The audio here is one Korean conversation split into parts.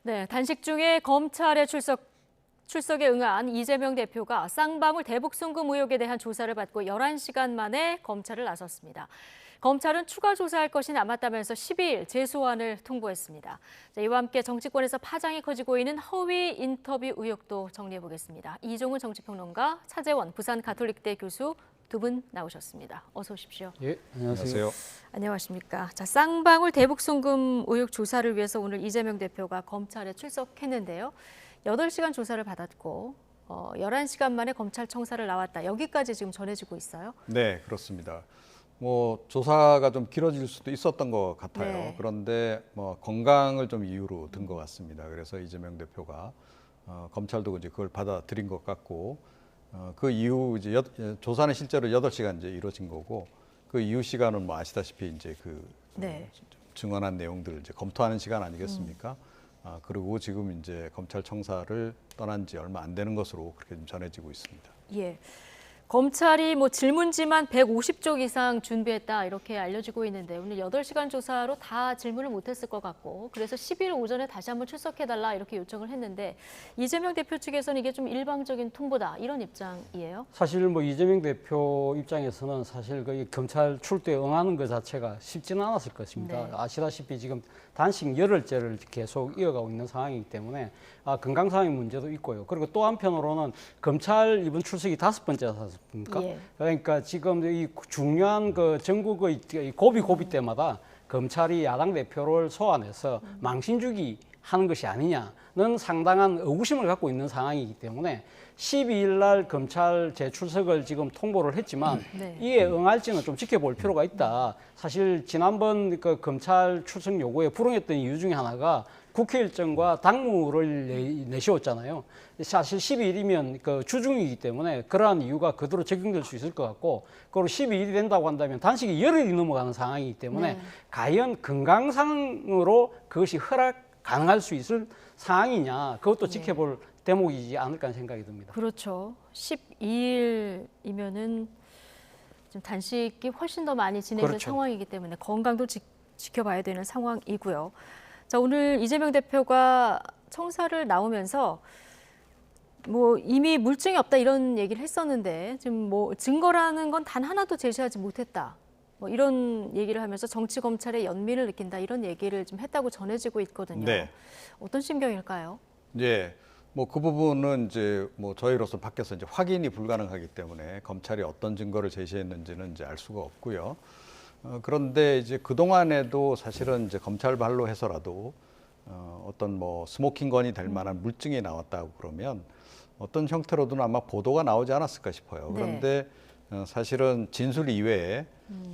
네, 단식 중에 검찰에 출석에 응한 이재명 대표가 쌍방울 대북 송금 의혹에 대한 조사를 받고 11시간 만에 검찰을 나섰습니다. 검찰은 추가 조사할 것이 남았다면서 12일 재소환을 통보했습니다. 자, 이와 함께 정치권에서 파장이 커지고 있는 허위 인터뷰 의혹도 정리해 보겠습니다. 이종훈 정치평론가, 차재원 부산 가톨릭대 교수 두 분 나오셨습니다. 어서 오십시오. 예, 안녕하세요. 안녕하십니까. 자, 쌍방울 대북 송금 의혹 조사를 위해서 오늘 이재명 대표가 검찰에 출석했는데요. 8시간 조사를 받았고 11시간 만에 검찰 청사를 나왔다. 여기까지 지금 전해지고 있어요. 네, 그렇습니다. 뭐 조사가 좀 길어질 수도 있었던 것 같아요. 네. 그런데 뭐 건강을 좀 이유로 든 것 같습니다. 그래서 이재명 대표가 검찰도 이제 그걸 받아들인 것 같고 그 이후 이제 조사는 실제로 8시간 이제 이루어진 거고 그 이후 시간은 뭐 아시다시피 이제 네. 증언한 내용들을 이제 검토하는 시간 아니겠습니까? 그리고 지금 이제 검찰 청사를 떠난 지 얼마 안 되는 것으로 그렇게 좀 전해지고 있습니다. 예. 검찰이 뭐 질문지만 150쪽 이상 준비했다 이렇게 알려지고 있는데 오늘 8시간 조사로 다 질문을 못했을 것 같고 그래서 10일 오전에 다시 한번 출석해달라 이렇게 요청을 했는데 이재명 대표 측에서는 이게 좀 일방적인 통보다 이런 입장이에요? 사실 뭐 이재명 대표 입장에서는 사실 그 검찰 출두에 응하는 것 자체가 쉽지는 않았을 것입니다. 네. 아시다시피 지금 단식 열흘째를 계속 이어가고 있는 상황이기 때문에 건강상의 문제도 있고요. 그리고 또 한편으로는 검찰 이번 출석이 5번째지 않습니까? 예. 그러니까 지금 이 중요한 그 전국의 고비 때마다 검찰이 야당 대표를 소환해서 망신주기 하는 것이 아니냐는 상당한 의구심을 갖고 있는 상황이기 때문에 12일 날 검찰 재출석을 지금 통보를 했지만 네. 이에 응할지는 좀 지켜볼 필요가 있다. 사실 지난번 그 검찰 출석 요구에 불응했던 이유 중에 하나가 국회 일정과 당무를 내세웠잖아요. 사실 12일이면 그 주중이기 때문에 그러한 이유가 그대로 적용될 수 있을 것 같고, 그리고 12일이 된다고 한다면 단식이 열흘이 넘어가는 상황이기 때문에 네. 과연 건강상으로 그것이 허락 가능할 수 있을 상황이냐, 그것도 네. 지켜볼 대목이지 않을까 하는 생각이 듭니다. 그렇죠. 12일이면은 좀 단식이 훨씬 더 많이 진행된 그렇죠. 상황이기 때문에 건강도 지켜봐야 되는 상황이고요. 자, 오늘 이재명 대표가 청사를 나오면서 뭐 이미 물증이 없다 이런 얘기를 했었는데 지금 뭐 증거라는 건 단 하나도 제시하지 못했다. 뭐 이런 얘기를 하면서 정치 검찰의 연민을 느낀다 이런 얘기를 좀 했다고 전해지고 있거든요. 네. 어떤 심경일까요? 예, 뭐 그 부분은 이제 뭐 저희로서 밖에서 이제 확인이 불가능하기 때문에 검찰이 어떤 증거를 제시했는지는 이제 알 수가 없고요. 그런데 이제 그 동안에도 사실은 이제 검찰 발로 해서라도 어떤 뭐 스모킹건이 될 만한 물증이 나왔다고 그러면 어떤 형태로든 아마 보도가 나오지 않았을까 싶어요. 네. 그런데 사실은 진술 이외에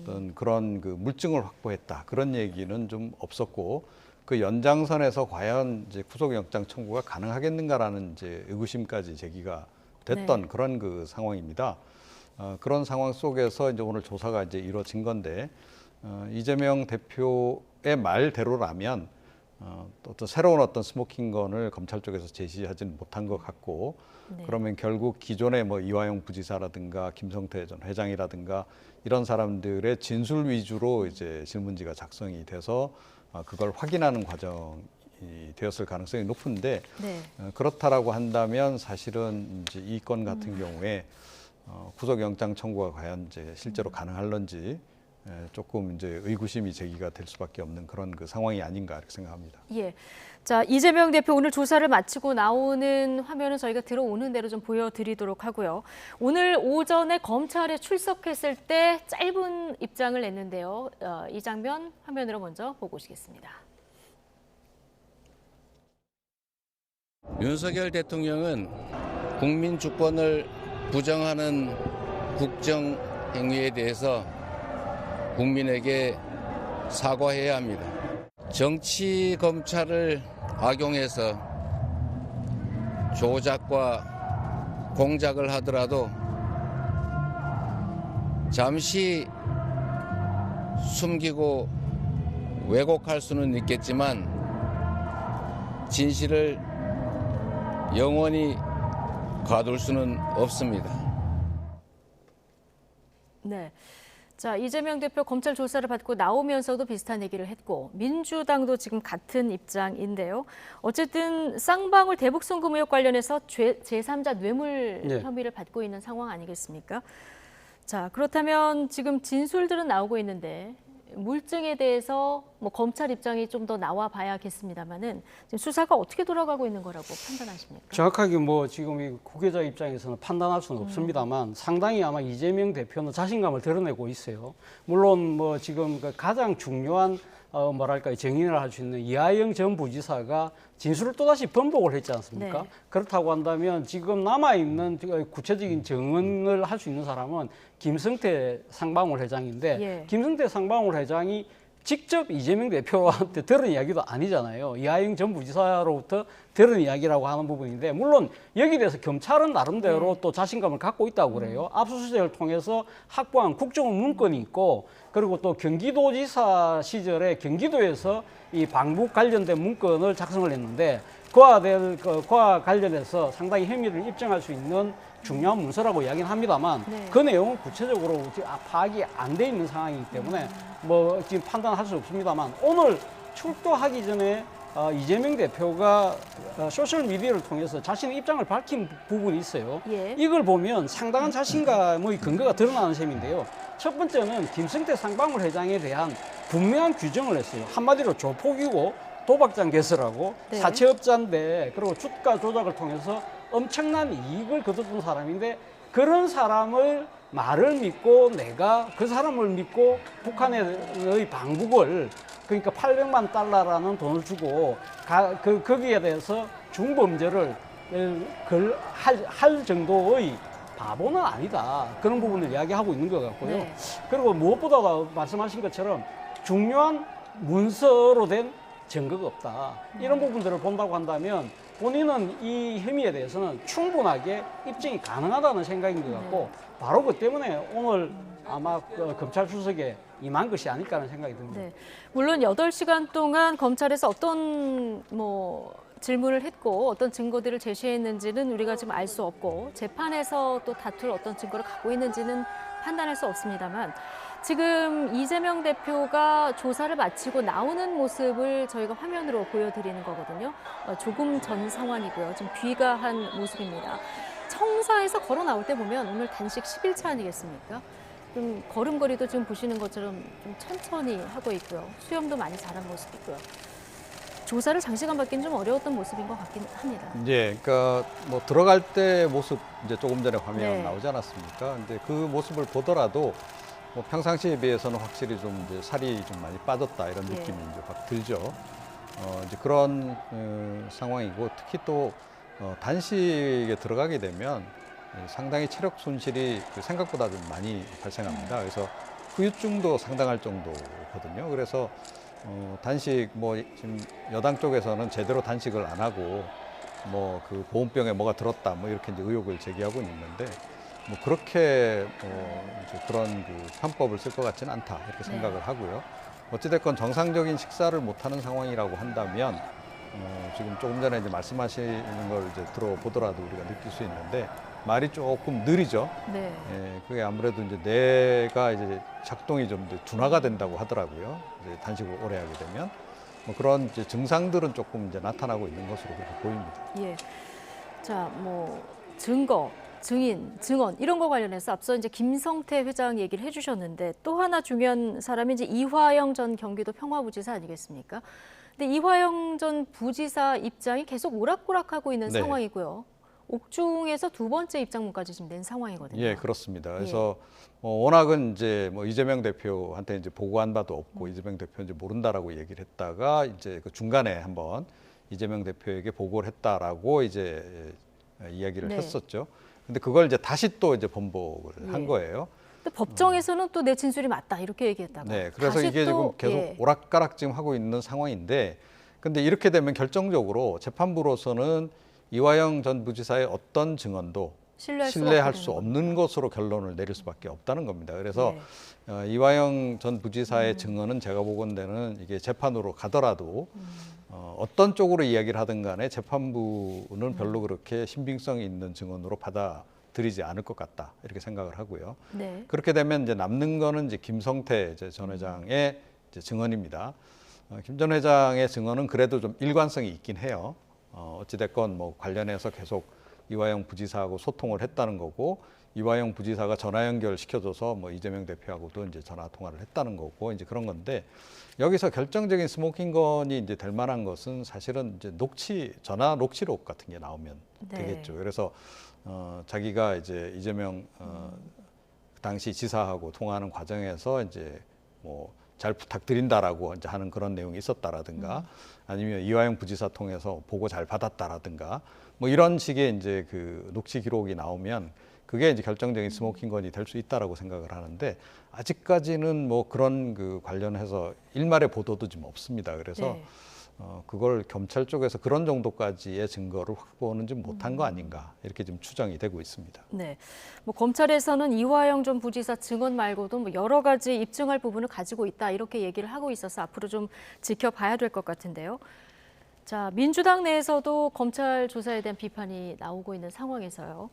어떤 그런 그 물증을 확보했다 그런 얘기는 좀 없었고. 그 연장선에서 과연 이제 구속영장 청구가 가능하겠는가라는 이제 의구심까지 제기가 됐던 네. 그런 그 상황입니다. 그런 상황 속에서 이제 오늘 조사가 이제 이루어진 건데 이재명 대표의 말대로라면 또 새로운 어떤 스모킹건을 검찰 쪽에서 제시하지는 못한 것 같고 네. 그러면 결국 기존의 뭐 이화영 부지사라든가 김성태 전 회장이라든가 이런 사람들의 진술 위주로 이제 질문지가 작성이 돼서 그걸 확인하는 과정이 되었을 가능성이 높은데 네. 그렇다라고 한다면 사실은 이제 이 건 같은 경우에 구속영장 청구가 과연 이제 실제로 가능할런지 조금 이제 의구심이 제기가 될 수밖에 없는 그런 그 상황이 아닌가 이렇게 생각합니다. 예. 자, 이재명 대표 오늘 조사를 마치고 나오는 화면은 저희가 들어오는 대로 좀 보여드리도록 하고요. 오늘 오전에 검찰에 출석했을 때 짧은 입장을 냈는데요. 이 장면 화면으로 먼저 보고 오시겠습니다. 윤석열 대통령은 국민 주권을 부정하는 국정 행위에 대해서 국민에게 사과해야 합니다. 정치 검찰을 악용해서 조작과 공작을 하더라도 잠시 숨기고 왜곡할 수는 있겠지만 진실을 영원히 가둘 수는 없습니다. 네. 자, 이재명 대표 검찰 조사를 받고 나오면서도 비슷한 얘기를 했고 민주당도 지금 같은 입장인데요. 어쨌든 쌍방울 대북 송금 의혹 관련해서 제3자 뇌물 네. 혐의를 받고 있는 상황 아니겠습니까? 자, 그렇다면 지금 진술들은 나오고 있는데 물증에 대해서 뭐 검찰 입장이 좀 더 나와 봐야겠습니다만은 지금 수사가 어떻게 돌아가고 있는 거라고 판단하십니까? 정확하게 뭐 지금 이 후계자 입장에서는 판단할 수는 없습니다만 상당히 아마 이재명 대표는 자신감을 드러내고 있어요. 물론 뭐 지금 그 가장 중요한 뭐랄까요 정인을 할 수 있는 이하영 전 부지사가 진술을 또다시 번복을 했지 않습니까? 네. 그렇다고 한다면 지금 남아있는 구체적인 증언을 할 수 있는 사람은 김성태 상방울 회장인데 예. 김성태 상방울 회장이 직접 이재명 대표한테 들은 이야기도 아니잖아요. 이하영 전 부지사로부터 들은 이야기라고 하는 부분인데 물론 여기에 대해서 경찰은 나름대로 또 자신감을 갖고 있다고 그래요. 압수수색을 통해서 확보한 국정원 문건이 있고 그리고 또 경기도지사 시절에 경기도에서 이 방북 관련된 문건을 작성을 했는데 그와 관련해서 상당히 혐의를 입증할 수 있는 중요한 문서라고 이야기는 합니다만 네. 그 내용은 구체적으로 파악이 안 돼 있는 상황이기 때문에 뭐 지금 판단할 수 없습니다만 오늘 출두하기 전에 이재명 대표가 소셜 미디어를 통해서 자신의 입장을 밝힌 부분이 있어요. 예. 이걸 보면 상당한 자신감의 근거가 드러나는 셈인데요. 첫 번째는 김성태 상방울 회장에 대한 분명한 규정을 했어요. 한마디로 조폭이고 도박장 개설하고 네. 사채업자인데 그리고 주가 조작을 통해서 엄청난 이익을 거뒀던 사람인데 그런 사람을 말을 믿고 내가 그 사람을 믿고 북한의 방북을 그러니까 800만 달러라는 돈을 주고 거기에 대해서 중범죄를 할 정도의 바보는 아니다. 그런 부분을 이야기하고 있는 것 같고요. 네. 그리고 무엇보다 말씀하신 것처럼 중요한 문서로 된 증거가 없다. 이런 부분들을 본다고 한다면 본인은 이 혐의에 대해서는 충분하게 입증이 가능하다는 생각인 것 같고 바로 그 때문에 오늘 아마 검찰 수석에 임한 것이 아닐까 하는 생각이 듭니다. 네. 물론 8시간 동안 검찰에서 어떤 질문을 했고 어떤 증거들을 제시했는지는 우리가 지금 알 수 없고 재판에서 또 다툴 어떤 증거를 갖고 있는지는 판단할 수 없습니다만 지금 이재명 대표가 조사를 마치고 나오는 모습을 저희가 화면으로 보여드리는 거거든요. 조금 전 상황이고요. 지금 귀가한 모습입니다. 청사에서 걸어 나올 때 보면 오늘 단식 10일차 아니겠습니까? 좀 걸음걸이도 지금 보시는 것처럼 좀 천천히 하고 있고요. 수염도 많이 자란 모습이고요. 조사를 장시간 받기는 좀 어려웠던 모습인 것 같긴 합니다. 예, 그러니까 뭐 들어갈 때 모습 이제 조금 전에 화면 네. 나오지 않았습니까? 근데 그 모습을 보더라도 뭐 평상시에 비해서는 확실히 좀 이제 살이 좀 많이 빠졌다 이런 예. 느낌이 이제 확 들죠. 이제 그런 상황이고 특히 또 단식에 들어가게 되면 상당히 체력 손실이 생각보다 좀 많이 발생합니다. 그래서 후유증도 상당할 정도거든요. 그래서 단식 뭐 지금 여당 쪽에서는 제대로 단식을 안 하고 뭐 그 보온병에 뭐가 들었다 뭐 이렇게 이제 의혹을 제기하고 있는데 뭐 그렇게 이제 그런 그 편법을 쓸 것 같지는 않다 이렇게 생각을 하고요. 어찌됐건 정상적인 식사를 못하는 상황이라고 한다면 지금 조금 전에 이제 말씀하시는 걸 이제 들어보더라도 우리가 느낄 수 있는데 말이 조금 느리죠. 네. 예, 그게 아무래도 이제 뇌가 이제 작동이 좀 이제 둔화가 된다고 하더라고요. 이제 단식을 오래 하게 되면 뭐 그런 이제 증상들은 조금 이제 나타나고 있는 것으로 그렇게 보입니다. 예. 자, 뭐 증거, 증인, 증언 이런 거 관련해서 앞서 이제 김성태 회장 얘기를 해주셨는데 또 하나 중요한 사람이 이제 이화영 전 경기도 평화부지사 아니겠습니까? 근데 이화영 전 부지사 입장이 계속 오락가락하고 있는 네. 상황이고요. 옥중에서 두 번째 입장문까지 지금 낸 상황이거든요. 예, 그렇습니다. 그래서 워낙은 이제 뭐 이재명 대표한테 이제 보고한 바도 없고 이재명 대표 이제 모른다라고 얘기를 했다가 이제 그 중간에 한번 이재명 대표에게 보고를 했다라고 이제 이야기를 네. 했었죠. 근데 그걸 이제 다시 또 이제 번복을 한 거예요. 근데 법정에서는 또 내 진술이 맞다 이렇게 얘기했다가 네, 그래서 다시 이게 또, 지금 계속 예. 오락가락 지금 하고 있는 상황인데, 근데 이렇게 되면 결정적으로 재판부로서는 이화영 전 부지사의 어떤 증언도 신뢰할 수 없는 것으로 결론을 내릴 수밖에 없다는 겁니다. 그래서 이화영 전 부지사의 증언은 제가 보건대는 이게 재판으로 가더라도 어떤 쪽으로 이야기를 하든 간에 재판부는 별로 그렇게 신빙성이 있는 증언으로 드리지 않을 것 같다 이렇게 생각을 하고요. 네. 그렇게 되면 이제 남는 거는 이제 김성태 이제 전 회장의 이제 증언입니다. 김 전 회장의 증언은 그래도 좀 일관성이 있긴 해요. 어찌됐건 뭐 관련해서 계속 이화영 부지사하고 소통을 했다는 거고, 이화영 부지사가 전화 연결 시켜줘서 뭐 이재명 대표하고도 이제 전화 통화를 했다는 거고, 이제 그런 건데, 여기서 결정적인 스모킹건이 이제 될 만한 것은 사실은 이제 전화 녹취록 같은 게 나오면 네. 되겠죠. 그래서 자기가 이제 이재명 그 당시 지사하고 통화하는 과정에서 이제 뭐 잘 부탁드린다라고 이제 하는 그런 내용이 있었다라든가, 아니면 이화영 부지사 통해서 보고 잘 받았다라든가, 뭐 이런 식의 이제 그 녹취 기록이 나오면 그게 이제 결정적인 스모킹건이 될 수 있다라고 생각을 하는데, 아직까지는 뭐 그런 그 관련해서 일말의 보도도 좀 없습니다. 그래서 네. 그걸 검찰 쪽에서 그런 정도까지의 증거를 확보는 좀 못한 거 아닌가 이렇게 좀 추정이 되고 있습니다. 네. 뭐 검찰에서는 이화영 전 부지사 증언 말고도 뭐 여러 가지 입증할 부분을 가지고 있다 이렇게 얘기를 하고 있어서 앞으로 좀 지켜봐야 될 것 같은데요. 자, 민주당 내에서도 검찰 조사에 대한 비판이 나오고 있는 상황에서요.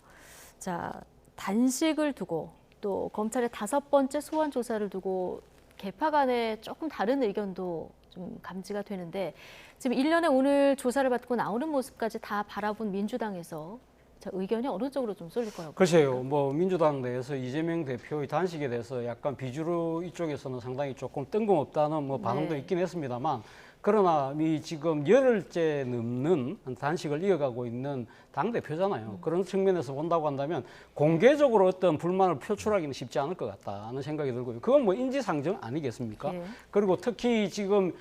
자, 단식을 두고 또 검찰의 5번째 소환 조사를 두고 개파 간에 조금 다른 의견도 좀 감지가 되는데, 지금 1년에 오늘 조사를 받고 나오는 모습까지 다 바라본 민주당에서 자, 의견이 어느 쪽으로 좀 쏠릴 거라고 글쎄요, 보십니까? 뭐 민주당 내에서 이재명 대표의 단식에 대해서 약간 비주류 이쪽에서는 상당히 조금 뜬금없다는 뭐 반응도 네. 있긴 했습니다만, 그러나 이 지금 열흘째 넘는 단식을 이어가고 있는 당 대표잖아요. 그런 측면에서 본다고 한다면 공개적으로 어떤 불만을 표출하기는 쉽지 않을 것 같다는 생각이 들고요. 그건 뭐 인지상정 아니겠습니까? 예. 그리고 특히 지금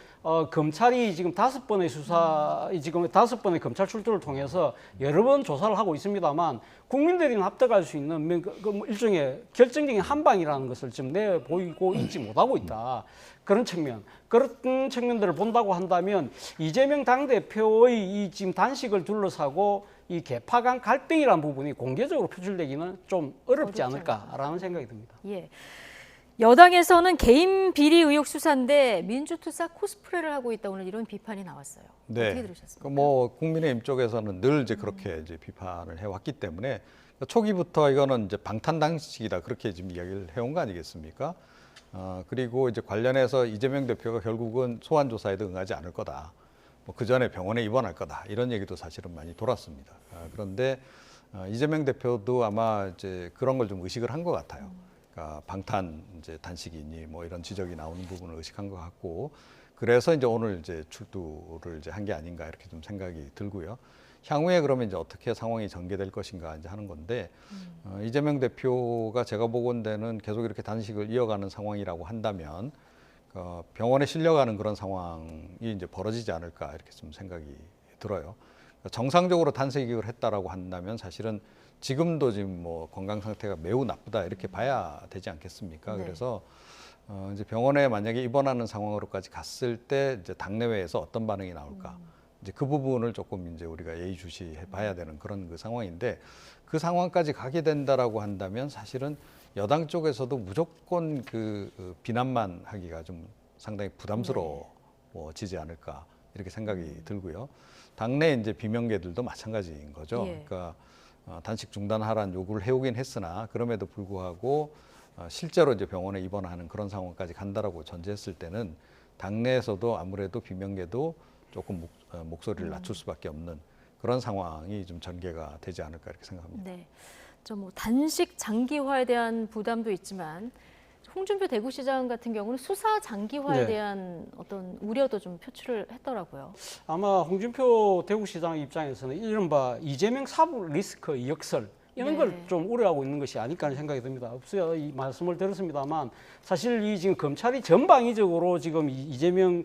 검찰이 지금 5번의 지금 5번의 검찰 출두를 통해서 여러 번 조사를 하고 있습니다만, 국민들이 납득할 수 있는 뭐 일종의 결정적인 한방이라는 것을 지금 내보이고 있지 못하고 있다. 그런 측면들을 본다고 한다면, 이재명 당대표의 이 지금 단식을 둘러싸고 이 개파 간 갈등이라는 부분이 공개적으로 표출되기는 좀 어렵지 않을까라는 생각이 듭니다. 예. 여당에서는 개인 비리 의혹 수사인데 민주투사 코스프레를 하고 있다, 오늘 이런 비판이 나왔어요. 어떻게 들으셨습니까? 뭐 국민의힘 쪽에서는 늘 이제 그렇게 이제 비판을 해왔기 때문에 초기부터 이거는 이제 방탄 단식이다 그렇게 지금 이야기를 해온 거 아니겠습니까? 그리고 이제 관련해서 이재명 대표가 결국은 소환 조사에도 응하지 않을 거다. 뭐 그 전에 병원에 입원할 거다. 이런 얘기도 사실은 많이 돌았습니다. 그런데 이재명 대표도 아마 이제 그런 걸 좀 의식을 한 것 같아요. 그러니까 방탄 이제 단식이니 뭐 이런 지적이 나오는 부분을 의식한 것 같고, 그래서 이제 오늘 이제 출두를 이제 한 게 아닌가 이렇게 좀 생각이 들고요. 향후에 그러면 이제 어떻게 상황이 전개될 것인가 이제 하는 건데, 이재명 대표가 제가 보건대는 계속 이렇게 단식을 이어가는 상황이라고 한다면 병원에 실려가는 그런 상황이 이제 벌어지지 않을까 이렇게 좀 생각이 들어요. 정상적으로 단식을 했다라고 한다면 사실은 지금도 지금 뭐 건강 상태가 매우 나쁘다 이렇게 봐야 되지 않겠습니까? 네. 그래서 이제 병원에 만약에 입원하는 상황으로까지 갔을 때 이제 당내외에서 어떤 반응이 나올까? 이제 그 부분을 조금 이제 우리가 예의주시해 봐야 되는 그런 그 상황인데, 그 상황까지 가게 된다라고 한다면 사실은 여당 쪽에서도 무조건 그 비난만 하기가 좀 상당히 부담스러워지지 않을까 이렇게 생각이 들고요. 당내 이제 비명계들도 마찬가지인 거죠. 예. 그러니까 단식 중단하라는 요구를 해오긴 했으나 그럼에도 불구하고 실제로 이제 병원에 입원하는 그런 상황까지 간다라고 전제했을 때는 당내에서도 아무래도 비명계도 조금 목소리를 낮출 수밖에 없는 그런 상황이 좀 전개가 되지 않을까 이렇게 생각합니다. 네. 뭐 단식 장기화에 대한 부담도 있지만, 홍준표 대구시장 같은 경우는 수사 장기화에 네. 대한 어떤 우려도 좀 표출을 했더라고요. 아마 홍준표 대구시장 입장에서는 이른바 이재명 사법 리스크 역설 이런 네. 걸 좀 우려하고 있는 것이 아닐까 하는 생각이 듭니다. 앞서 이 말씀을 들었습니다만, 사실 이 지금 검찰이 전방위적으로 지금 이재명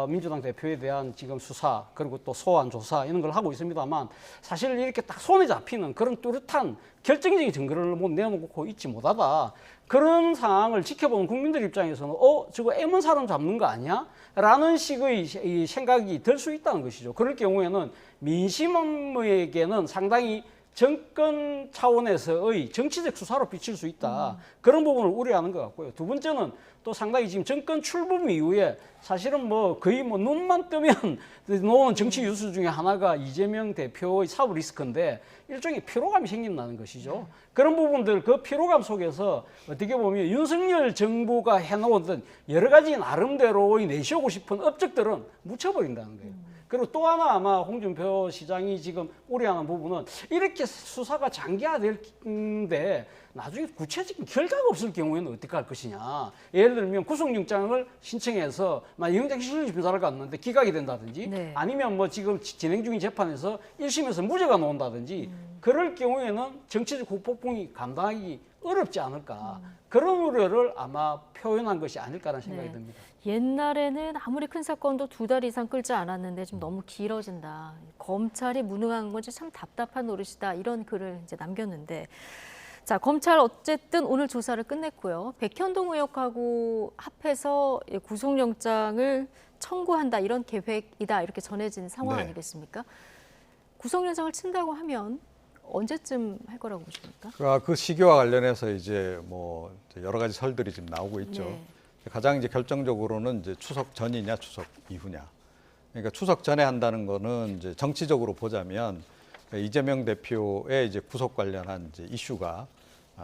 민주당 대표에 대한 지금 수사 그리고 또 소환 조사 이런 걸 하고 있습니다만, 사실 이렇게 딱 손에 잡히는 그런 뚜렷한 결정적인 증거를 못 내놓고 있지 못하다. 그런 상황을 지켜보는 국민들 입장에서는 저거 애먼 사람 잡는 거 아니야? 라는 식의 이 생각이 들 수 있다는 것이죠. 그럴 경우에는 민심에게는 상당히 정권 차원에서의 정치적 수사로 비칠 수 있다. 그런 부분을 우려하는 것 같고요. 두 번째는 또 상당히 지금 정권 출범 이후에 사실은 뭐 거의 뭐 눈만 뜨면 놓은 정치 뉴스 중에 하나가 이재명 대표의 사법 리스크인데 일종의 피로감이 생긴다는 것이죠. 그런 부분들 그 피로감 속에서 어떻게 보면 윤석열 정부가 해놓은 여러 가지 나름대로의 내세우고 싶은 업적들은 묻혀버린다는 거예요. 그리고 또 하나 아마 홍준표 시장이 지금 우려하는 부분은 이렇게 수사가 장기화될때 나중에 구체적인 결과가 없을 경우에는 어떻게 할 것이냐. 예를 들면 구속영장을 신청해서 영장 실질 조사를 갔는데 기각이 된다든지 네. 아니면 뭐 지금 진행 중인 재판에서 1심에서 무죄가 나온다든지 그럴 경우에는 정치적 후폭풍이 감당하기 어렵지 않을까. 그런 우려를 아마 표현한 것이 아닐까라는 생각이 네. 듭니다. 옛날에는 아무리 큰 사건도 2달 이상 끌지 않았는데 좀 너무 길어진다. 검찰이 무능한 건지 참 답답한 노릇이다. 이런 글을 이제 남겼는데, 자, 검찰 어쨌든 오늘 조사를 끝냈고요. 백현동 의혹하고 합해서 구속영장을 청구한다 이런 계획이다 이렇게 전해진 상황 네. 아니겠습니까? 구속영장을 친다고 하면 언제쯤 할 거라고 보십니까? 그 시기와 관련해서 이제 뭐 여러 가지 설들이 지금 나오고 있죠. 네. 가장 이제 결정적으로는 이제 추석 전이냐 추석 이후냐. 그러니까 추석 전에 한다는 거는 이제 정치적으로 보자면 이재명 대표의 이제 구속 관련한 이제 이슈가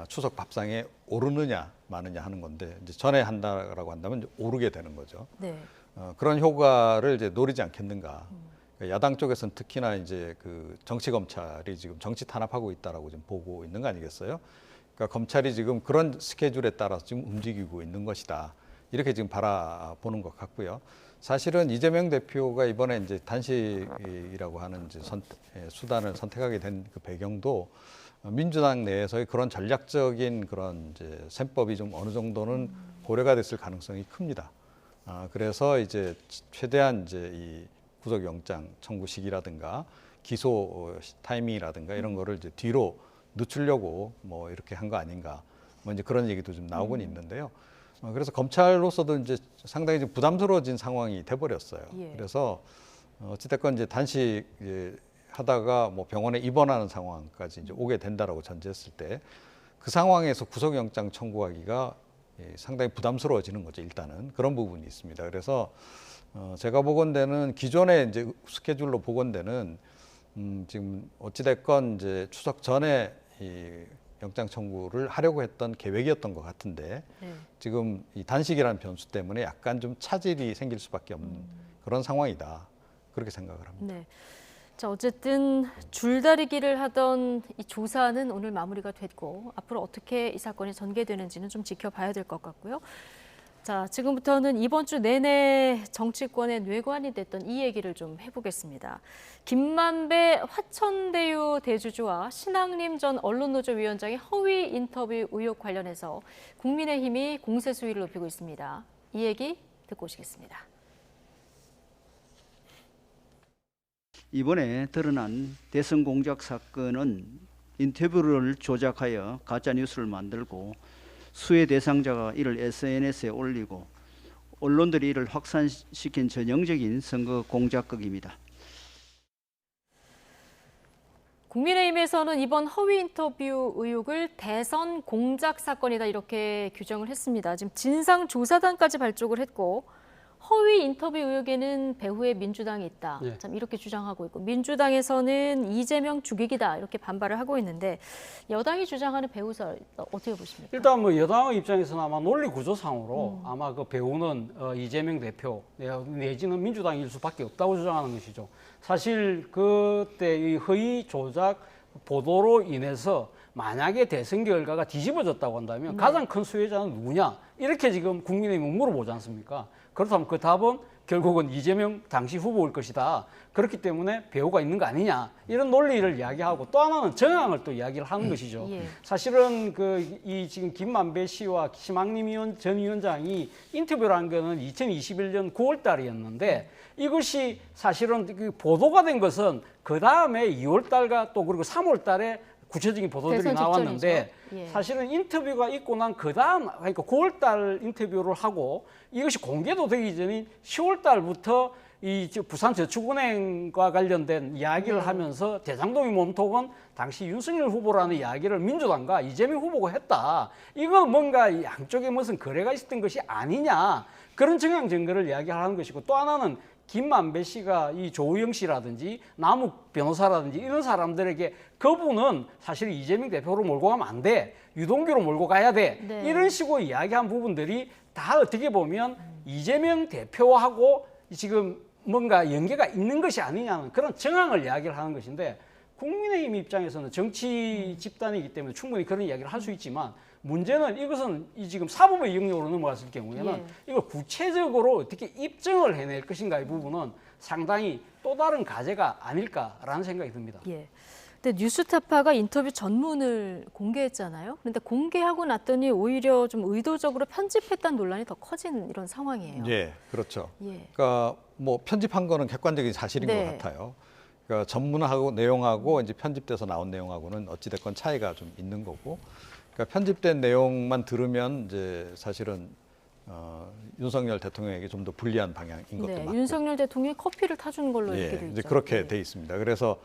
추석 밥상에 오르느냐 마느냐 하는 건데 이제 전에 한다라고 한다면 이제 오르게 되는 거죠. 네. 그런 효과를 이제 노리지 않겠는가. 그러니까 야당 쪽에서는 특히나 이제 그 정치 검찰이 지금 정치 탄압하고 있다라고 지금 보고 있는 거 아니겠어요? 그러니까 검찰이 지금 그런 스케줄에 따라서 지금 움직이고 있는 것이다. 이렇게 지금 바라보는 것 같고요. 사실은 이재명 대표가 이번에 이제 단식이라고 하는 이제 수단을 선택하게 된 그 배경도 민주당 내에서의 그런 전략적인 그런 이제 셈법이 좀 어느 정도는 고려가 됐을 가능성이 큽니다. 그래서 이제 최대한 이제 이 구속영장 청구 시기라든가 기소 타이밍이라든가 이런 거를 이제 뒤로 늦추려고 뭐 이렇게 한 거 아닌가. 뭐 이제 그런 얘기도 좀 나오곤 있는데요. 그래서 검찰로서도 이제 상당히 좀 부담스러워진 상황이 돼버렸어요. 예. 그래서 어찌됐건 이제 단식 하다가 뭐 병원에 입원하는 상황까지 이제 오게 된다라고 전제했을 때 그 상황에서 구속영장 청구하기가 상당히 부담스러워지는 거죠. 일단은 그런 부분이 있습니다. 그래서 제가 보건대는 기존의 이제 스케줄로 보건대는 지금 어찌됐건 이제 추석 전에 이 영장 청구를 하려고 했던 계획이었던 것 같은데 네. 지금 이 단식이라는 변수 때문에 약간 좀 차질이 생길 수밖에 없는 그런 상황이다. 그렇게 생각을 합니다. 네. 자, 어쨌든 줄다리기를 하던 이 조사는 오늘 마무리가 됐고 앞으로 어떻게 이 사건이 전개되는지는 좀 지켜봐야 될 것 같고요. 자, 지금부터는 이번 주 내내 정치권의 뇌관이 됐던 이 얘기를 좀 해보겠습니다. 김만배 화천대유 대주주와 신학림 전 언론노조 위원장의 허위 인터뷰 의혹 관련해서 국민의힘이 공세 수위를 높이고 있습니다. 이 얘기 듣고 오시겠습니다. 이번에 드러난 대선 공작 사건은 인터뷰를 조작하여 가짜 뉴스를 만들고 수혜 대상자가 이를 SNS에 올리고 언론들이 이를 확산시킨 전형적인 선거 공작극입니다. 국민의힘에서는 이번 허위 인터뷰 의혹을 대선 공작 사건이다 이렇게 규정을 했습니다. 지금 진상조사단까지 발족을 했고 허위 인터뷰 의혹에는 배후에 민주당이 있다. 네. 참 이렇게 주장하고 있고 민주당에서는 이재명 죽이기다 이렇게 반발을 하고 있는데 여당이 주장하는 배후설 어떻게 보십니까? 일단 뭐 여당의 입장에서는 아마 논리 구조상으로 아마 그 배우는 이재명 대표 내지는 민주당일 수밖에 없다고 주장하는 것이죠. 사실 그때 이 허위 조작 보도로 인해서 만약에 대선 결과가 뒤집어졌다고 한다면 가장 큰 수혜자는 누구냐? 이렇게 지금 국민의힘은 물어보지 않습니까? 그렇다면 그 답은 결국은 이재명 당시 후보일 것이다. 그렇기 때문에 배후가 있는 거 아니냐. 이런 논리를 이야기하고 또 하나는 정황을 또 이야기를 하는 것이죠. 예. 사실은 이 지금 김만배 씨와 심학림 전 위원장이 인터뷰를 한 거는 2021년 9월 달이었는데 이것이 사실은 그 보도가 된 것은 그 다음에 2월 달과 또 그리고 3월 달에 구체적인 보도들이 대선 나왔는데 직전이죠. 예. 사실은 인터뷰가 있고 난 그 다음 그러니까 9월 달 인터뷰를 하고 이것이 공개도 되기 전인 10월 달부터 부산저축은행과 관련된 이야기를 하면서 대장동의 몸통은 당시 윤석열 후보라는 이야기를 민주당과 이재명 후보가 했다. 이건 뭔가 양쪽에 무슨 거래가 있었던 것이 아니냐. 그런 정황 증거를 이야기하는 것이고, 또 하나는 김만배 씨가 이 조우영 씨라든지 남욱 변호사라든지 이런 사람들에게 그분은 사실 이재명 대표로 몰고 가면 안 돼. 유동규로 몰고 가야 돼. 네. 이런 식으로 이야기한 부분들이 다 어떻게 보면 이재명 대표하고 지금 뭔가 연계가 있는 것이 아니냐는 그런 정황을 이야기를 하는 것인데, 국민의힘 입장에서는 정치 집단이기 때문에 충분히 그런 이야기를 할 수 있지만, 문제는 이것은 이 지금 사법의 영역으로 넘어갔을 경우에는 예. 이걸 구체적으로 어떻게 입증을 해낼 것인가의 부분은 상당히 또 다른 과제가 아닐까라는 생각이 듭니다. 예. 근데 뉴스타파가 인터뷰 전문을 공개했잖아요. 그런데 공개하고 났더니 오히려 좀 의도적으로 편집했다는 논란이 더 커진 이런 상황이에요. 예, 그렇죠. 예. 그러니까 뭐 편집한 거는 객관적인 사실인 네. 것 같아요. 그러니까 전문하고 내용하고 이제 편집돼서 나온 내용하고는 어찌됐건 차이가 좀 있는 거고, 그러니까 편집된 내용만 들으면 이제 사실은 윤석열 대통령에게 좀 더 불리한 방향인 것도 네, 맞고. 윤석열 대통령이 커피를 타주는 걸로 이렇게 돼 예, 있죠. 이제 그렇게 예. 돼 있습니다. 그래서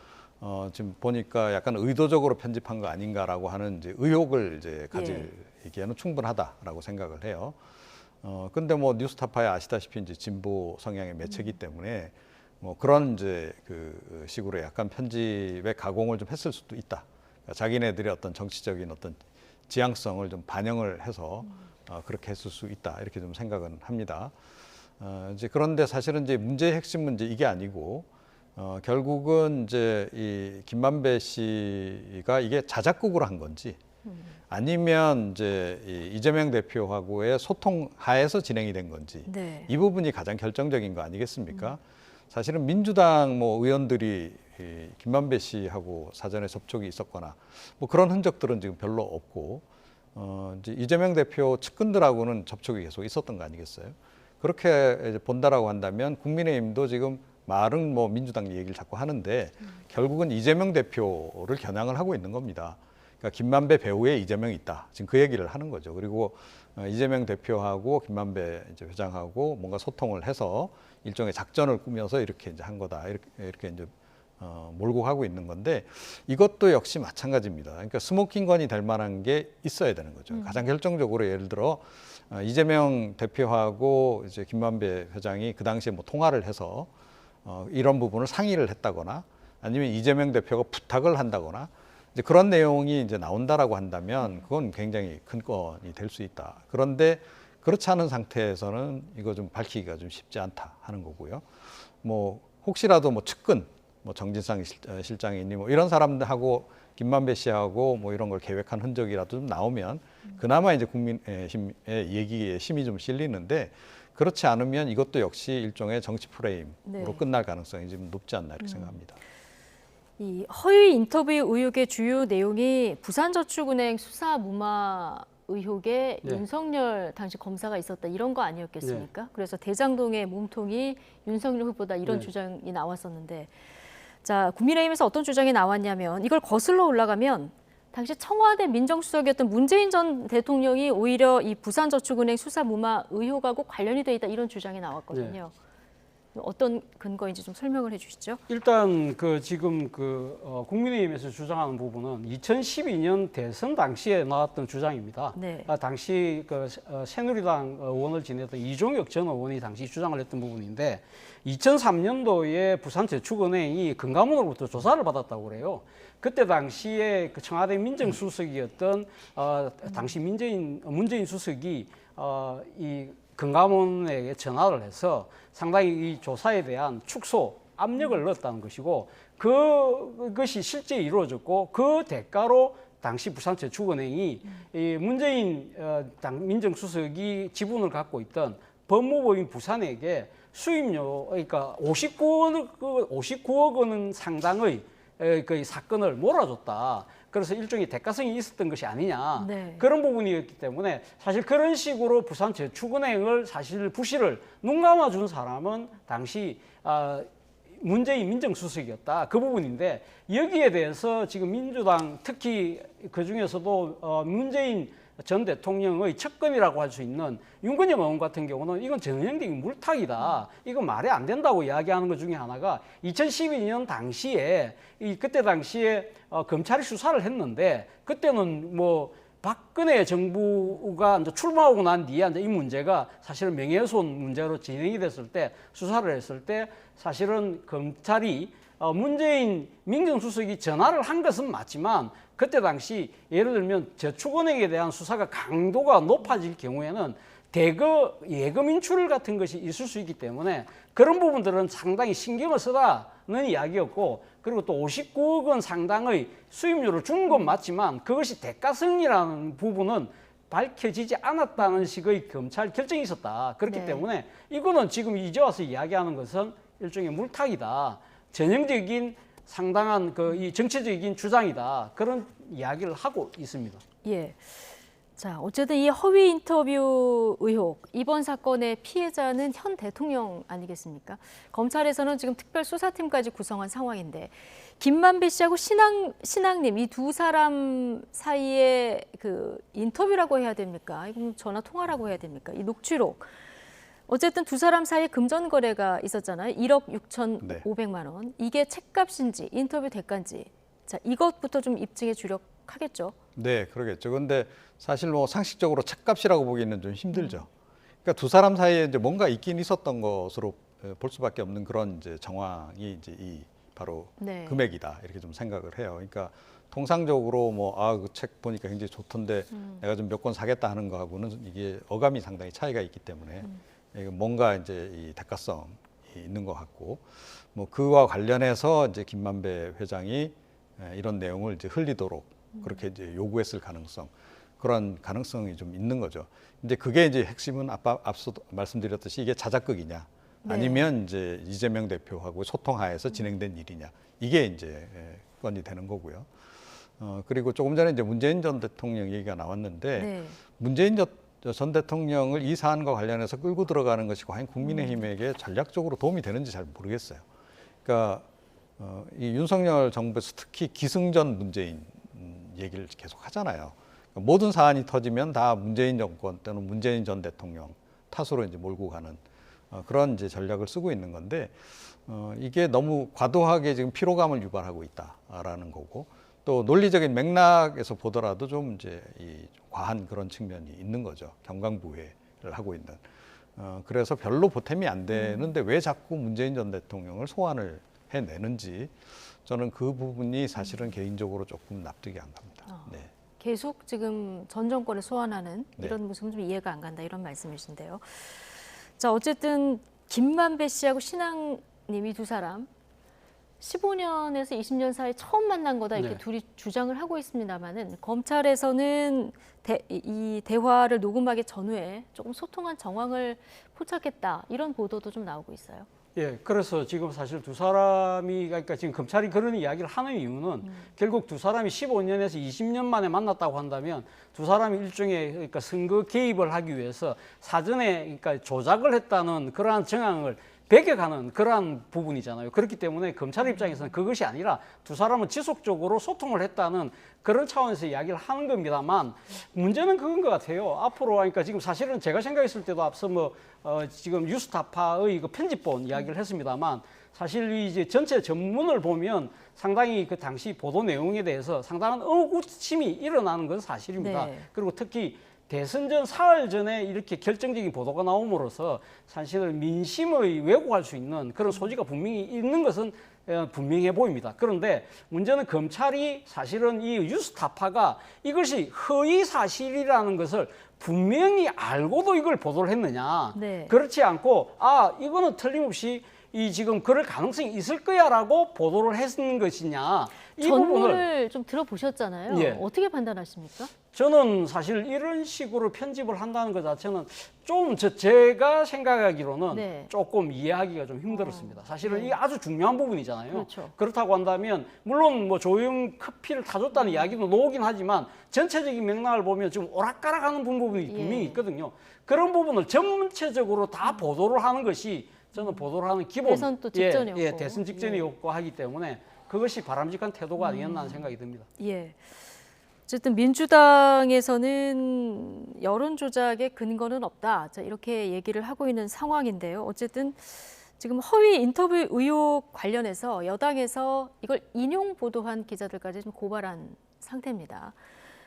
지금 보니까 약간 의도적으로 편집한 거 아닌가라고 하는 이제 의혹을 이제 가지기에는 충분하다라고 생각을 해요. 근데 뭐 뉴스타파야 아시다시피 이제 진보 성향의 매체이기 때문에 뭐 그런 이제 그 식으로 약간 편집의 가공을 좀 했을 수도 있다. 그러니까 자기네들의 어떤 정치적인 어떤 지향성을 좀 반영을 해서 그렇게 했을 수 있다. 이렇게 좀 생각은 합니다. 이제 그런데 사실은 이제 문제의 핵심 문제 이게 아니고, 결국은 이제 이 김만배 씨가 이게 자작극으로 한 건지 아니면 이제 이재명 대표하고의 소통 하에서 진행이 된 건지, 네. 이 부분이 가장 결정적인 거 아니겠습니까? 사실은 민주당 뭐 의원들이 이 김만배 씨하고 사전에 접촉이 있었거나 뭐 그런 흔적들은 지금 별로 없고, 이제 이재명 대표 측근들하고는 접촉이 계속 있었던 거 아니겠어요? 그렇게 이제 본다라고 한다면 국민의힘도 지금 말은 뭐 민주당 얘기를 자꾸 하는데 결국은 이재명 대표를 겨냥을 하고 있는 겁니다. 그러니까 김만배 배후에 이재명이 있다. 지금 그 얘기를 하는 거죠. 그리고 이재명 대표하고 김만배 이제 회장하고 뭔가 소통을 해서 일종의 작전을 꾸며서 이렇게 이제 한 거다. 이렇게 이제 몰고 가고 있는 건데, 이것도 역시 마찬가지입니다. 그러니까 스모킹건이 될 만한 게 있어야 되는 거죠. 가장 결정적으로 예를 들어 이재명 대표하고 이제 김만배 회장이 그 당시에 뭐 통화를 해서 이런 부분을 상의를 했다거나, 아니면 이재명 대표가 부탁을 한다거나, 이제 그런 내용이 이제 나온다라고 한다면 그건 굉장히 큰 건이 될 수 있다. 그런데 그렇지 않은 상태에서는 이거 좀 밝히기가 좀 쉽지 않다 하는 거고요. 뭐 혹시라도 뭐 측근, 뭐 정진상 실장이니 뭐 이런 사람들하고 김만배 씨하고 뭐 이런 걸 계획한 흔적이라도 좀 나오면 그나마 이제 국민의힘의 얘기에 힘이 좀 실리는데, 그렇지 않으면 이것도 역시 일종의 정치 프레임으로 네. 끝날 가능성이 좀 높지 않나 이렇게 생각합니다. 이 허위 인터뷰 의혹의 주요 내용이 부산저축은행 수사 무마 의혹에 네. 윤석열 당시 검사가 있었다 이런 거 아니었겠습니까? 그래서 대장동의 몸통이 윤석열 후보다 이런 네. 주장이 나왔었는데, 자, 국민의힘에서 어떤 주장이 나왔냐면, 이걸 거슬러 올라가면 당시 청와대 민정수석이었던 문재인 전 대통령이 오히려 이 부산저축은행 수사 무마 의혹하고 관련이 돼 있다 이런 주장이 나왔거든요. 어떤 근거인지 좀 설명을 해주시죠. 일단 그 지금 국민의힘에서 주장하는 부분은 2012년 대선 당시에 나왔던 주장입니다. 네. 당시 새누리당 의원을 지냈던 이종혁 전 의원이 당시 주장을 했던 부분인데, 2003년도에 부산저축은행이 금감원으로부터 조사를 받았다고 그래요. 그때 당시에 그 청와대 민정수석이었던 당시 문재인 수석이 이 금감원에게 전화를 해서 상당히 이 조사에 대한 축소, 압력을 넣었다는 것이고, 그것이 실제 이루어졌고, 그 대가로 당시 부산저축은행이 이 문재인 민정수석이 지분을 갖고 있던 법무부인 부산에게 수임료, 그러니까 59억 원 상당의 그 사건을 몰아줬다. 그래서 일종의 대가성이 있었던 것이 아니냐. 네. 그런 부분이었기 때문에 사실 그런 식으로 부산저축은행을 사실 부실을 눈 감아준 사람은 당시 문재인 민정수석이었다. 그 부분인데, 여기에 대해서 지금 민주당 특히 그 중에서도 문재인 전 대통령의 측근이라고 할 수 있는 윤건영 의원 같은 경우는 이건 전형적인 물타기다. 이건 말이 안 된다고 이야기하는 것 중에 하나가 2012년 당시에 그때 당시에 검찰이 수사를 했는데 그때는 뭐 박근혜 정부가 이제 출마하고 난 뒤에 이제 이 문제가 사실은 명예훼손 문제로 진행이 됐을 때 수사를 했을 때 사실은 검찰이 문재인 민정수석이 전화를 한 것은 맞지만 그때 당시 예를 들면 저축은행에 대한 수사가 강도가 높아질 경우에는 대거 예금 인출 같은 것이 있을 수 있기 때문에 그런 부분들은 상당히 신경을 쓰라는 이야기였고 그리고 또 59억 원 상당의 수임료를 준 건 맞지만 그것이 대가성이라는 부분은 밝혀지지 않았다는 식의 검찰 결정이 있었다. 그렇기 네. 때문에 이거는 지금 이제 와서 이야기하는 것은 일종의 물타기다. 전형적인 상당한 이 정치적인 주장이다. 그런 이야기를 하고 있습니다. 예. 자, 어쨌든 이 허위 인터뷰 의혹, 이번 사건의 피해자는 현 대통령 아니겠습니까? 검찰에서는 지금 특별수사팀까지 구성한 상황인데 김만배 씨하고 신앙님 이 두 사람 사이에 그 인터뷰라고 해야 됩니까? 이건 전화 통화라고 해야 됩니까? 이 녹취록. 어쨌든 두 사람 사이에 금전 거래가 있었잖아요. 1억 6,500만 원. 이게 책값인지 인터뷰 대가인지. 자, 이것부터 좀 입증해 주려 하겠죠. 네, 그러겠죠. 근데 사실 뭐 상식적으로 책값이라고 보기에는 좀 힘들죠. 그러니까 두 사람 사이에 이제 뭔가 있긴 있었던 것으로 볼 수밖에 없는 그런 이제 정황이 이제 이 바로 네. 금액이다 이렇게 좀 생각을 해요. 그러니까 통상적으로 뭐 그 책 보니까 굉장히 좋던데 내가 좀 몇 권 사겠다 하는 거하고는 이게 어감이 상당히 차이가 있기 때문에 이게 뭔가 이제 이 대가성이 있는 것 같고 뭐 그와 관련해서 이제 김만배 회장이 이런 내용을 이제 흘리도록 그렇게 이제 요구했을 가능성, 그런 가능성이 좀 있는 거죠. 근데 그게 이제 핵심은 앞서 말씀드렸듯이 이게 자작극이냐, 네. 아니면 이제 이재명 대표하고 소통하에서 진행된 일이냐, 이게 이제 건이 되는 거고요. 그리고 조금 전에 이제 문재인 전 대통령 얘기가 나왔는데 네. 문재인 전 대통령을 이 사안과 관련해서 끌고 들어가는 것이 과연 국민의힘에게 전략적으로 도움이 되는지 잘 모르겠어요. 그러니까 이 윤석열 정부에서 특히 기승전 문재인 얘기를 계속 하잖아요. 그러니까 모든 사안이 터지면 다 문재인 정권 또는 문재인 전 대통령 탓으로 이제 몰고 가는 그런 이제 전략을 쓰고 있는 건데 이게 너무 과도하게 지금 피로감을 유발하고 있다라는 거고 또 논리적인 맥락에서 보더라도 좀 이제 이 과한 그런 측면이 있는 거죠. 경강부회를 하고 있는. 그래서 별로 보탬이 안 되는데 왜 자꾸 문재인 전 대통령을 소환을 해내는지 저는 그 부분이 사실은 개인적으로 조금 납득이 안 갑니다. 네. 계속 지금 전 정권을 소환하는 네. 이런 모습은 좀 이해가 안 간다 이런 말씀이신데요. 자, 어쨌든 김만배 씨하고 신앙님이 두 사람 15년에서 20년 사이 처음 만난 거다 이렇게 네. 둘이 주장을 하고 있습니다만은 검찰에서는 이 대화를 녹음하기 전후에 조금 소통한 정황을 포착했다 이런 보도도 좀 나오고 있어요. 예, 그래서 지금 사실 두 사람이, 그러니까 지금 검찰이 그런 이야기를 하는 이유는 결국 두 사람이 15년에서 20년 만에 만났다고 한다면 두 사람이 일종의 그러니까 선거 개입을 하기 위해서 사전에 그러니까 조작을 했다는 그러한 정황을 배격하는 그러한 부분이잖아요. 그렇기 때문에 검찰 입장에서는 그것이 아니라 두 사람은 지속적으로 소통을 했다는 그런 차원에서 이야기를 하는 겁니다만 문제는 그건 것 같아요. 앞으로 그러니까 지금 사실은 제가 생각했을 때도 앞서 지금 뉴스타파의 그 편집본 이야기를 했습니다만 사실 이제 전체 전문을 보면 상당히 그 당시 보도 내용에 대해서 상당한 의구심이 일어나는 건 사실입니다. 네. 그리고 특히 대선 전 사흘 전에 이렇게 결정적인 보도가 나옴으로써 사실은 민심의 왜곡할 수 있는 그런 소지가 분명히 있는 것은 분명해 보입니다. 그런데 문제는 검찰이 사실은 이 뉴스타파가 이것이 허위 사실이라는 것을 분명히 알고도 이걸 보도를 했느냐. 네. 그렇지 않고 이거는 틀림없이 이 지금 그럴 가능성이 있을 거야라고 보도를 했는 것이냐. 이 부분을 전문을 좀 들어보셨잖아요. 예. 어떻게 판단하십니까? 저는 사실 이런 식으로 편집을 한다는 것 자체는 좀 제가 생각하기로는 네. 조금 이해하기가 좀 힘들었습니다. 사실은 이게 아주 중요한 부분이잖아요. 그렇죠. 그렇다고 한다면 물론 뭐 조용 커피를 타줬다는 이야기도 나오긴 하지만 전체적인 맥락을 보면 좀 오락가락하는 부분이 분명히 있거든요. 그런 부분을 전체적으로 다 보도를 하는 것이 저는 보도를 하는 기본 대선 또 직전이었고. 대선 직전이었고 하기 때문에 그것이 바람직한 태도가 아니었나 하는 생각이 듭니다. 예. 어쨌든 민주당에서는 여론 조작의 근거는 없다. 자, 이렇게 얘기를 하고 있는 상황인데요. 어쨌든 지금 허위 인터뷰 의혹 관련해서 여당에서 이걸 인용 보도한 기자들까지 좀 고발한 상태입니다.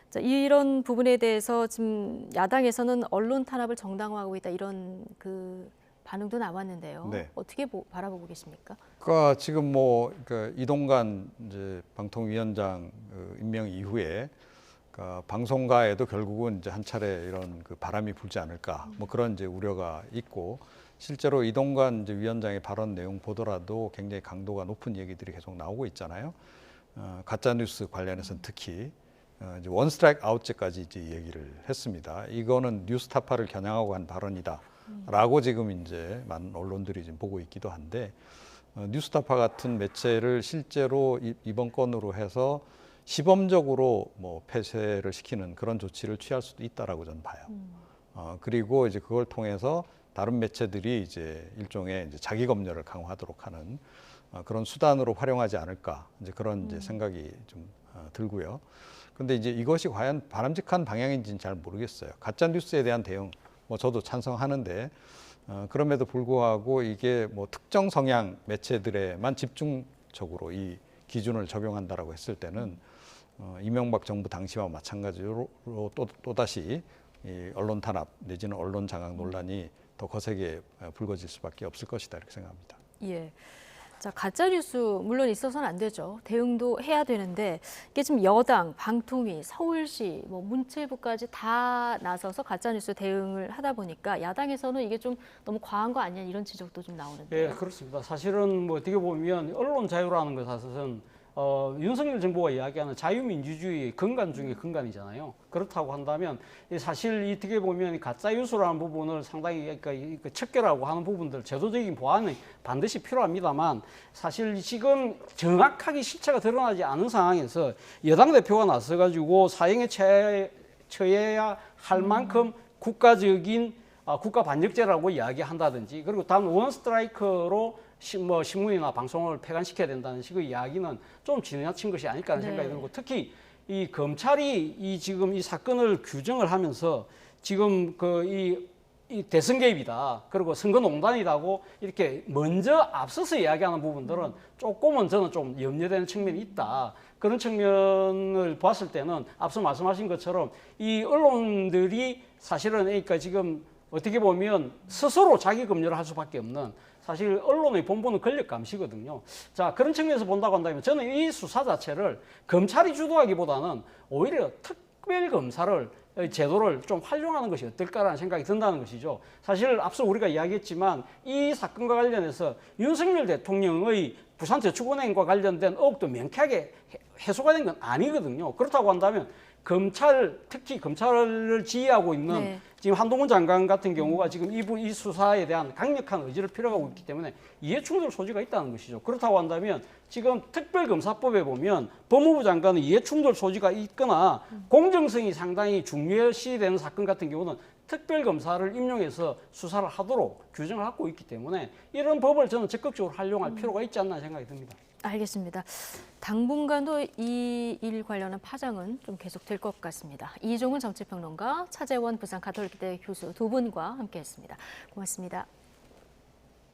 자, 이런 부분에 대해서 지금 야당에서는 언론 탄압을 정당화하고 있다 이런 그 반응도 나왔는데요. 네. 어떻게 바라보고 계십니까? 그러니까 지금 그 이동관 이제 방통위원장 임명 이후에 그러니까 방송가에도 결국은 이제 한 차례 이런 그 바람이 불지 않을까 뭐 그런 이제 우려가 있고 실제로 이동관 이제 위원장의 발언 내용 보더라도 굉장히 강도가 높은 얘기들이 계속 나오고 있잖아요. 가짜 뉴스 관련해서는 특히 이제 원 스트라이크 아웃제까지 이제 얘기를 했습니다. 이거는 뉴스타파를 겨냥하고 한 발언이다라고 지금 이제 많은 언론들이 지금 보고 있기도 한데 뉴스타파 같은 매체를 실제로 이번 건으로 해서 시범적으로 뭐 폐쇄를 시키는 그런 조치를 취할 수도 있다라고 저는 봐요. 그리고 이제 그걸 통해서 다른 매체들이 이제 일종의 이제 자기 검열을 강화하도록 하는 그런 수단으로 활용하지 않을까 이제 그런 이제 생각이 좀 들고요. 근데 이제 이것이 과연 바람직한 방향인지는 잘 모르겠어요. 가짜 뉴스에 대한 대응, 뭐 저도 찬성하는데 그럼에도 불구하고 이게 뭐 특정 성향 매체들에만 집중적으로 이 기준을 적용한다라고 했을 때는 이명박 정부 당시와 마찬가지로 또다시 이 언론 탄압 내지는 언론 장악 논란이 더 거세게 불거질 수밖에 없을 것이다 이렇게 생각합니다. 예. 자, 가짜 뉴스 물론 있어서는 안 되죠. 대응도 해야 되는데 이게 지금 여당, 방통위, 서울시, 뭐 문체부까지 다 나서서 가짜 뉴스 대응을 하다 보니까 야당에서는 이게 좀 너무 과한 거 아니냐 이런 지적도 좀 나오는데요. 예, 그렇습니다. 사실은 뭐 어떻게 보면 언론 자유라는 것은 윤석열 정부가 이야기하는 자유민주주의 근간 중에 근간이잖아요. 그렇다고 한다면 사실 어떻게 보면 가짜 뉴스라는 부분을 상당히 척결하고 하는 부분들 제도적인 보완이 반드시 필요합니다만 사실 지금 정확하게 실체가 드러나지 않은 상황에서 여당 대표가 나서가지고 사형에 처해야 할 만큼 국가적인 국가 반역죄라고 이야기한다든지 그리고 단 원 스트라이크로 뭐 신문이나 방송을 폐간시켜야 된다는 식의 이야기는 좀 지나친 것이 아닐까 하는 생각이 들고 특히 이 검찰이 지금 이 사건을 규정을 하면서 지금 이 대선 개입이다 그리고 선거농단이라고 이렇게 먼저 앞서서 이야기하는 부분들은 조금은 저는 좀 염려되는 측면이 있다. 그런 측면을 봤을 때는 앞서 말씀하신 것처럼 이 언론들이 사실은 그러니까 지금 어떻게 보면 스스로 자기 검열을 할 수밖에 없는 사실 언론의 본분은 권력 감시거든요. 자, 그런 측면에서 본다고 한다면 저는 이 수사 자체를 검찰이 주도하기보다는 오히려 특별검사를 제도를 좀 활용하는 것이 어떨까라는 생각이 든다는 것이죠. 사실 앞서 우리가 이야기했지만 이 사건과 관련해서 윤석열 대통령의 부산저축은행과 관련된 의혹도 명쾌하게 해소가 된 건 아니거든요. 그렇다고 한다면 검찰, 특히 검찰을 지휘하고 있는 네. 지금 한동훈 장관 같은 경우가 지금 이 수사에 대한 강력한 의지를 필요하고 있기 때문에 이해충돌 소지가 있다는 것이죠. 그렇다고 한다면 지금 특별검사법에 보면 법무부 장관은 이해충돌 소지가 있거나 공정성이 상당히 중요시되는 사건 같은 경우는 특별검사를 임용해서 수사를 하도록 규정을 갖고 있기 때문에 이런 법을 저는 적극적으로 활용할 필요가 있지 않나 생각이 듭니다. 알겠습니다. 당분간도 이 일 관련한 파장은 좀 계속될 것 같습니다. 이종훈 정치평론가, 차재원 부산 가톨릭대 교수 두 분과 함께했습니다. 고맙습니다.